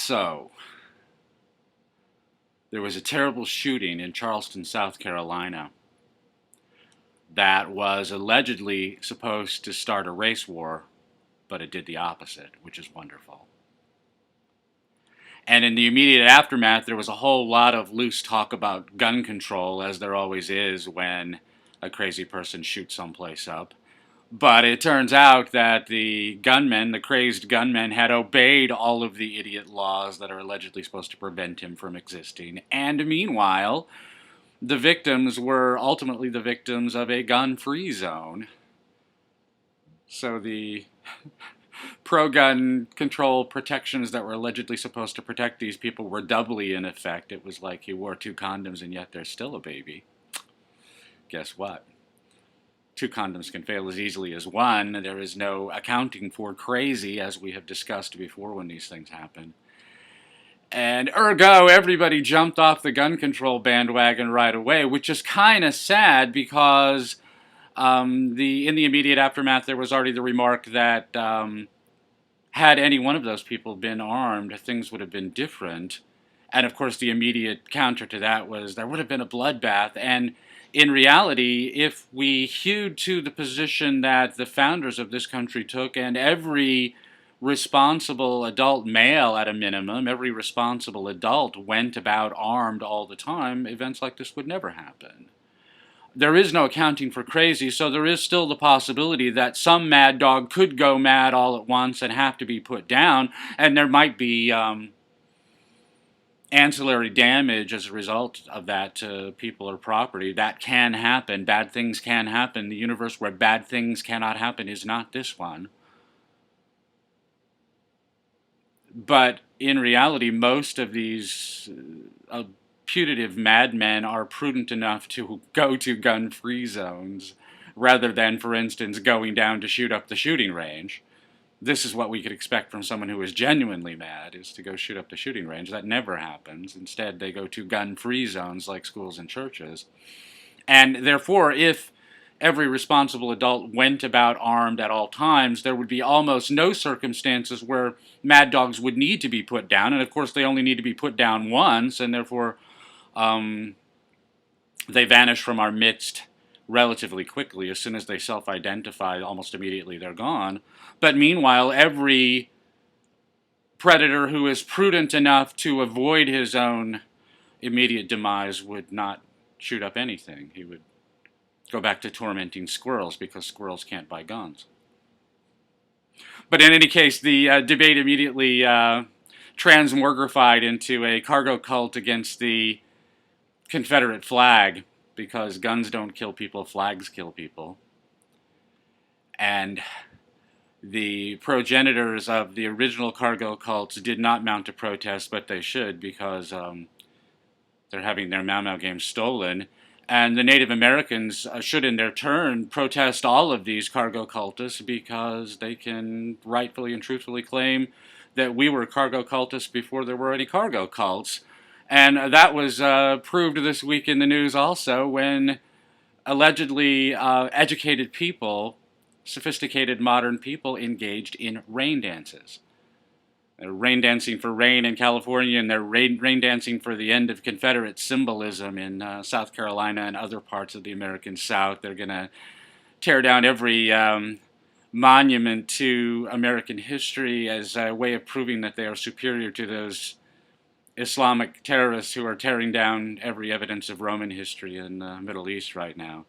So, there was a terrible shooting in Charleston, South Carolina, that was allegedly supposed to start a race war, but it did the opposite, which is wonderful. And in the immediate aftermath, there was a whole lot of loose talk about gun control, as there always is when a crazy person shoots someplace up. But it turns out that the gunmen, the crazed gunmen, had obeyed all of the idiot laws that are allegedly supposed to prevent him from existing. And meanwhile, the victims were ultimately the victims of a gun-free zone. So the pro-gun control protections that were allegedly supposed to protect these people were doubly in effect. It was like he wore two condoms and yet there's still a baby. Guess what? Two condoms can fail as easily as one. There is no accounting for crazy, as we have discussed before when these things happen. And ergo, everybody jumped off the gun control bandwagon right away, which is kind of sad because in the immediate aftermath, there was already the remark that had any one of those people been armed, things would have been different. And of course, the immediate counter to that was there would have been a bloodbath. And in reality, if we hewed to the position that the founders of this country took, and every responsible adult male at a minimum, every responsible adult went about armed all the time, events like this would never happen. There is no accounting for crazy, so there is still the possibility that some mad dog could go mad all at once and have to be put down, and there might be ancillary damage as a result of that to people or property. That can happen. Bad things can happen. The universe where bad things cannot happen is not this one. But in reality, most of these putative madmen are prudent enough to go to gun-free zones rather than, for instance, going down to shoot up the shooting range. This is what we could expect from someone who is genuinely mad, is to go shoot up the shooting range. That never happens. Instead, they go to gun-free zones like schools and churches. And therefore, if every responsible adult went about armed at all times, there would be almost no circumstances where mad dogs would need to be put down. And of course, they only need to be put down once, and therefore they vanish from our midst relatively quickly. As soon as they self-identify, almost immediately they're gone. But meanwhile, every predator who is prudent enough to avoid his own immediate demise would not shoot up anything. He would go back to tormenting squirrels because squirrels can't buy guns. But in any case, the debate immediately transmogrified into a cargo cult against the Confederate flag, because guns don't kill people, flags kill people. And the progenitors of the original cargo cults did not mount a protest, but they should, because they're having their Mau Mau games stolen. And the Native Americans should, in their turn, protest all of these cargo cultists, because they can rightfully and truthfully claim that we were cargo cultists before there were any cargo cults. And that was proved this week in the news also, when allegedly educated people, sophisticated modern people, engaged in rain dances. They're rain dancing for rain in California, and they're rain dancing for the end of Confederate symbolism in South Carolina and other parts of the American South. They're going to tear down every monument to American history as a way of proving that they are superior to those Islamic terrorists who are tearing down every evidence of Roman history in the Middle East right now.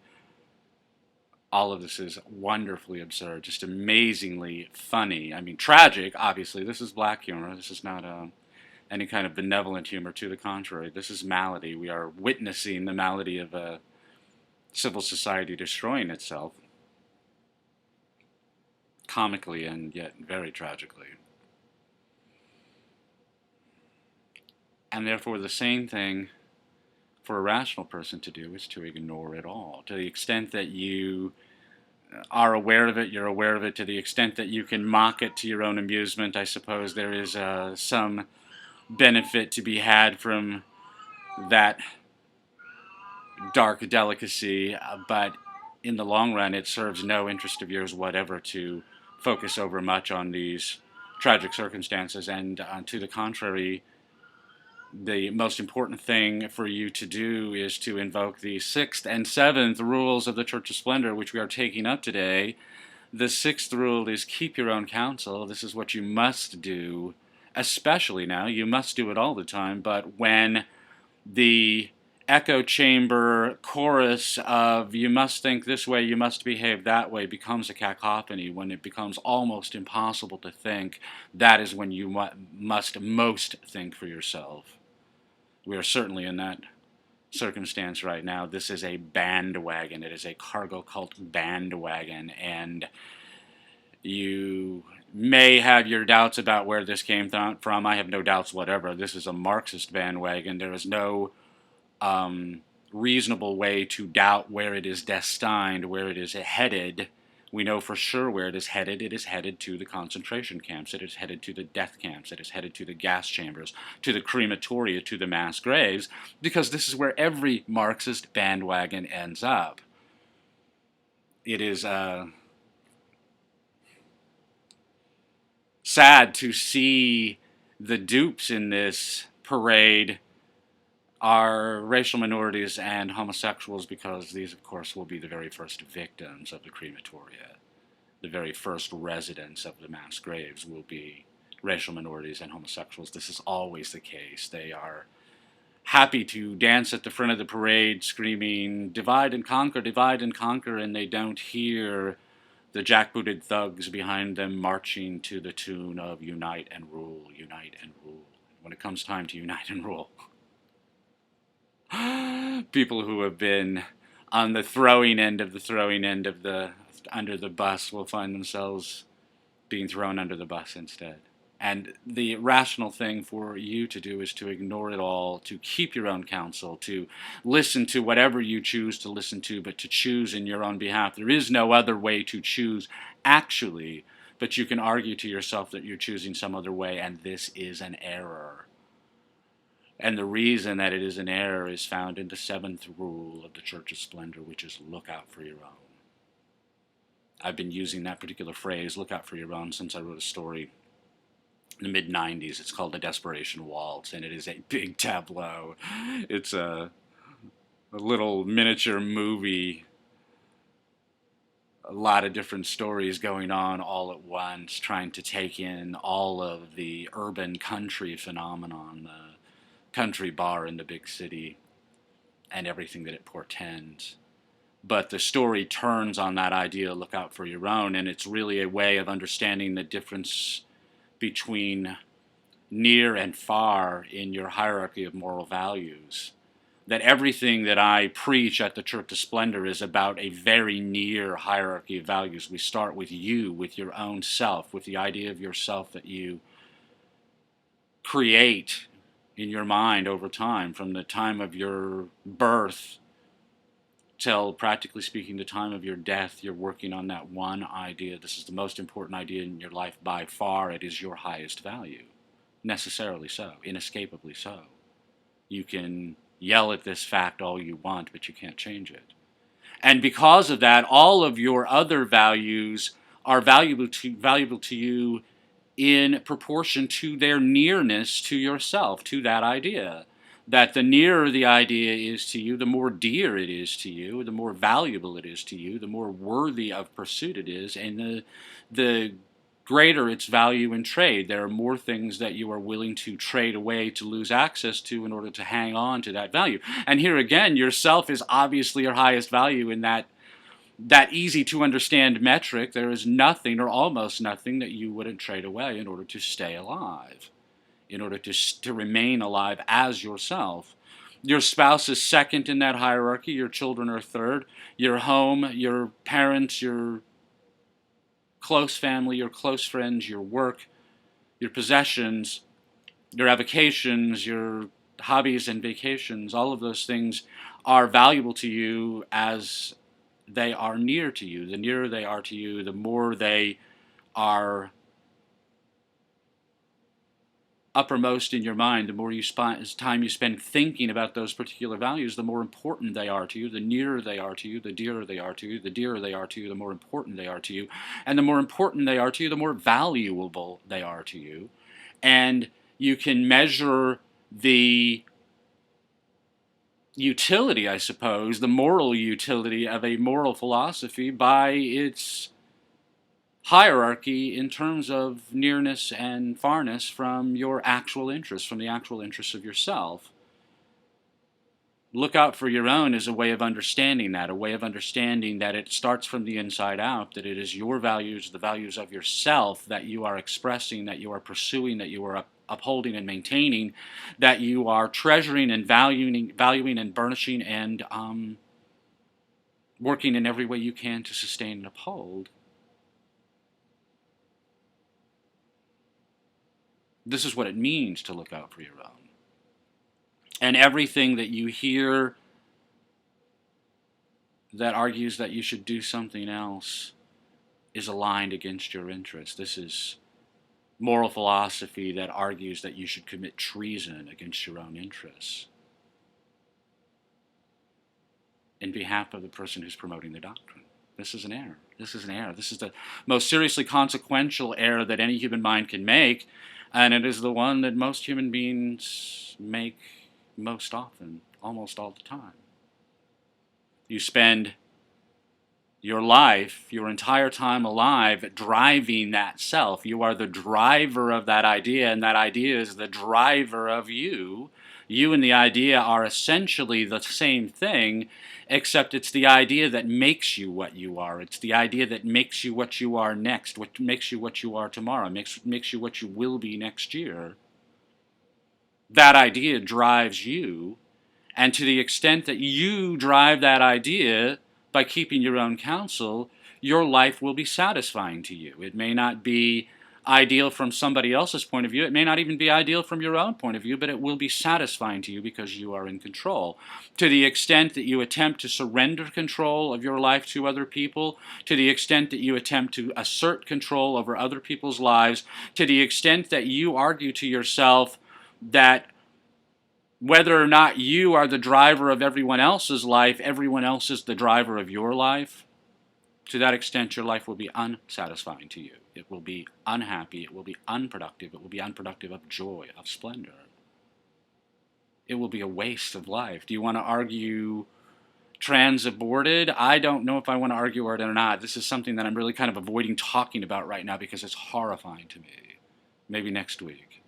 All of this is wonderfully absurd, just amazingly funny. I mean, tragic, obviously. This is black humor. This is not any kind of benevolent humor. To the contrary, this is malady. We are witnessing the malady of a civil society destroying itself, comically and yet very tragically. And therefore, the same thing for a rational person to do is to ignore it all. To the extent that you are aware of it, you're aware of it. To the extent that you can mock it to your own amusement, I suppose there is some benefit to be had from that dark delicacy, but in the long run, it serves no interest of yours whatever to focus over much on these tragic circumstances. And to the contrary, the most important thing for you to do is to invoke the sixth and seventh rules of the Church of Splendor, which we are taking up today. The sixth rule is keep your own counsel. This is what you must do, especially now. You must do it all the time, but when the echo chamber chorus of you must think this way, you must behave that way becomes a cacophony, when it becomes almost impossible to think, that is when you must most think for yourself. We are certainly in that circumstance right now. This is a bandwagon. It is a cargo cult bandwagon, and you may have your doubts about where this came from. I have no doubts whatever. This is a Marxist bandwagon. There is no reasonable way to doubt where it is destined, where it is headed. We know for sure where it is headed. It is headed to the concentration camps. It is headed to the death camps. It is headed to the gas chambers, to the crematoria, to the mass graves, because this is where every Marxist bandwagon ends up. It is sad to see the dupes in this parade are racial minorities and homosexuals, because these, of course, will be the very first victims of the crematoria. The very first residents of the mass graves will be racial minorities and homosexuals. This is always the case. They are happy to dance at the front of the parade screaming, divide and conquer, and they don't hear the jackbooted thugs behind them marching to the tune of unite and rule, unite and rule. When it comes time to unite and rule, people who have been on the throwing end of the under the bus will find themselves being thrown under the bus instead. And the rational thing for you to do is to ignore it all, to keep your own counsel, to listen to whatever you choose to listen to, but to choose in your own behalf. There is no other way to choose, actually, but you can argue to yourself that you're choosing some other way, and this is an error. And the reason that it is an error is found in the seventh rule of the Church of Splendor, which is look out for your own. I've been using that particular phrase, look out for your own, since I wrote a story in the mid-90s. It's called The Desperation Waltz, and it is a big tableau. It's a little miniature movie, a lot of different stories going on all at once, trying to take in all of the urban country phenomenon, the country bar in the big city, and everything that it portends. But the story turns on that idea, look out for your own, and it's really a way of understanding the difference between near and far in your hierarchy of moral values. That everything that I preach at the Church of Splendor is about a very near hierarchy of values. We start with you, with your own self, with the idea of yourself that you create in your mind over time, from the time of your birth till, practically speaking, the time of your death. You're working on that one idea. This is the most important idea in your life by far. It is your highest value. Necessarily so, inescapably so. You can yell at this fact all you want, but you can't change it. And because of that, all of your other values are valuable to you in proportion to their nearness to yourself, to that idea. That the nearer the idea is to you, the more dear it is to you, the more valuable it is to you, the more worthy of pursuit it is, and the greater its value in trade. There are more things that you are willing to trade away to lose access to in order to hang on to that value. And here again, yourself is obviously your highest value in that easy to understand metric. There is nothing or almost nothing that you wouldn't trade away in order to stay alive, in order to remain alive as yourself. Your spouse is second in that hierarchy. Your children are third. Your home, your parents, your close family, your close friends, your work, your possessions, your avocations, your hobbies and vacations, all of those things are valuable to you as they are near to you. The nearer they are to you, the more they are uppermost in your mind, the more time you spend thinking about those particular values, the more important they are to you, the nearer they are to you, the dearer they are to you, the dearer they are to you, the more important they are to you. And the more important they are to you, the more valuable they are to you. And you can measure the utility, I suppose, the moral utility of a moral philosophy by its hierarchy in terms of nearness and farness from your actual interests, from the actual interests of yourself. Look out for your own is a way of understanding that, a way of understanding that it starts from the inside out, that it is your values, the values of yourself that you are expressing, that you are pursuing, that you are upholding and maintaining, that you are treasuring and valuing and burnishing and working in every way you can to sustain and uphold. This is what it means to look out for your own. And everything that you hear that argues that you should do something else is aligned against your interests. This is moral philosophy that argues that you should commit treason against your own interests in behalf of the person who's promoting the doctrine. This is an error. This is an error. This is the most seriously consequential error that any human mind can make, and it is the one that most human beings make most often, almost all the time. You spend your life, your entire time alive, driving that self. You are the driver of that idea, and that idea is the driver of you. You and the idea are essentially the same thing, except it's the idea that makes you what you are. It's the idea that makes you what you are next, what makes you what you are tomorrow, makes you what you will be next year. That idea drives you, and to the extent that you drive that idea by keeping your own counsel, your life will be satisfying to you. It may not be ideal from somebody else's point of view. It may not even be ideal from your own point of view, but it will be satisfying to you because you are in control. To the extent that you attempt to surrender control of your life to other people, to the extent that you attempt to assert control over other people's lives, to the extent that you argue to yourself that whether or not you are the driver of everyone else's life, everyone else is the driver of your life, to that extent your life will be unsatisfying to you. It will be unhappy, it will be unproductive, it will be unproductive of joy, of splendor. It will be a waste of life. Do you want to argue trans-aborted? I don't know if I want to argue it or not. This is something that I'm really kind of avoiding talking about right now because it's horrifying to me. Maybe next week.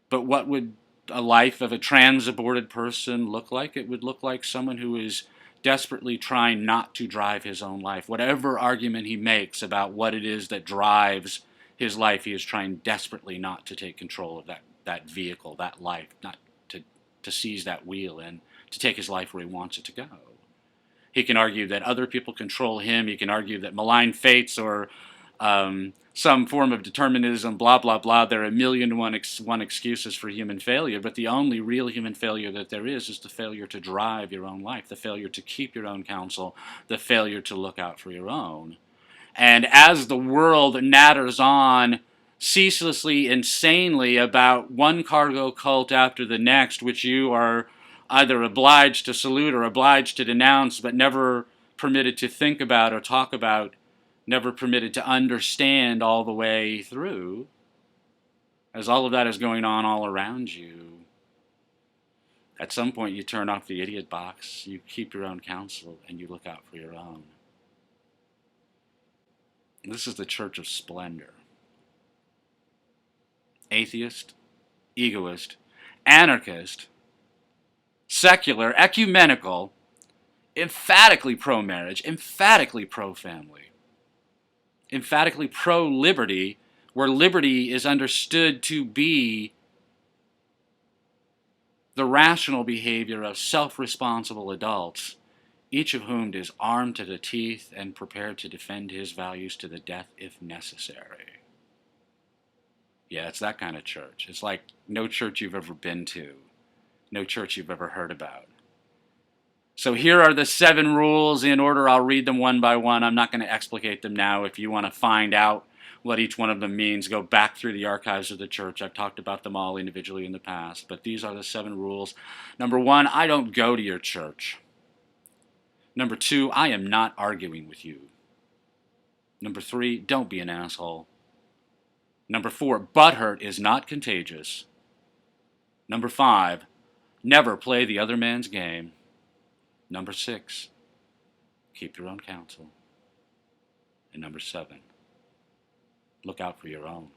But what would a life of a trans-aborted person look like? It would look like someone who is desperately trying not to drive his own life. Whatever argument he makes about what it is that drives his life, he is trying desperately not to take control of that vehicle, that life, not to seize that wheel and to take his life where he wants it to go. He can argue that other people control him. He can argue that malign fates or some form of determinism, blah, blah, blah. There are a million and one excuses for human failure, but the only real human failure that there is the failure to drive your own life, the failure to keep your own counsel, the failure to look out for your own. And as the world natters on ceaselessly, insanely about one cargo cult after the next, which you are either obliged to salute or obliged to denounce, but never permitted to think about or talk about, never permitted to understand all the way through, as all of that is going on all around you, at some point you turn off the idiot box, you keep your own counsel, and you look out for your own. This is the Church of Splendor. Atheist, egoist, anarchist, secular, ecumenical, emphatically pro-marriage, emphatically pro-family, emphatically pro-liberty, where liberty is understood to be the rational behavior of self-responsible adults, each of whom is armed to the teeth and prepared to defend his values to the death if necessary. Yeah, it's that kind of church. It's like no church you've ever been to, no church you've ever heard about. So here are the 7 rules in order. I'll read them one by one. I'm not going to explicate them now. If you want to find out what each one of them means. Go back through the archives of the church. I've talked about them all individually in the past, but these are the 7 rules. Number 1, I don't go to your church. Number 2, I am not arguing with you. Number 3, don't be an asshole. Number 4, butthurt is not contagious. Number 5, never play the other man's game. Number 6, keep your own counsel. And number 7, look out for your own.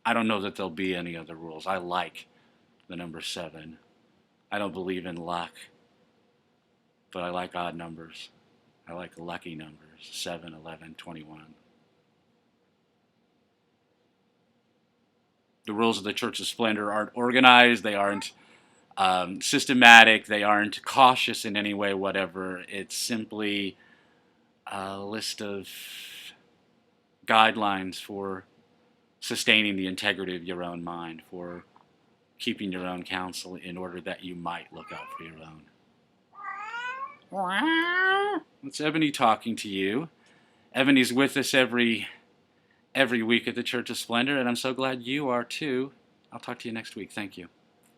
I don't know that there'll be any other rules. I like the number 7. I don't believe in luck, but I like odd numbers. I like lucky numbers, 7, 11, 21. The rules of the Church of Splendor aren't organized. They aren't systematic. They aren't cautious in any way, whatever. It's simply a list of guidelines for sustaining the integrity of your own mind, for keeping your own counsel in order that you might look out for your own. It's Ebony talking to you. Ebony's with us every week at the Church of Splendor, and I'm so glad you are too. I'll talk to you next week. Thank you.